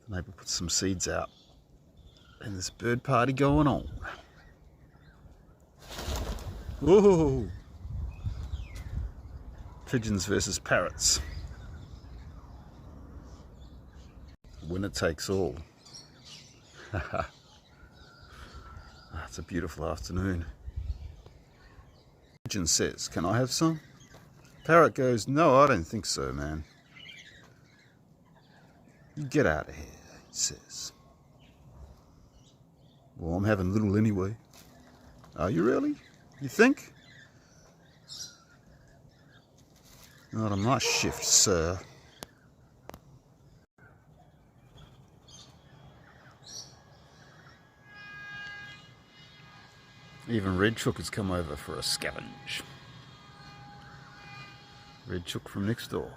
Maybe put some seeds out. And there's a bird party going on. Whoa! Pigeons versus parrots. Winner takes all. It's a beautiful afternoon. Pigeon says, "Can I have some?" Parrot goes, "No, I don't think so, man. You get out of here," he says. "Well, I'm having little anyway." "Are you really? You think?" "Not on my shift, sir." Even Red Chook has come over for a scavenge. Red Chook from next door.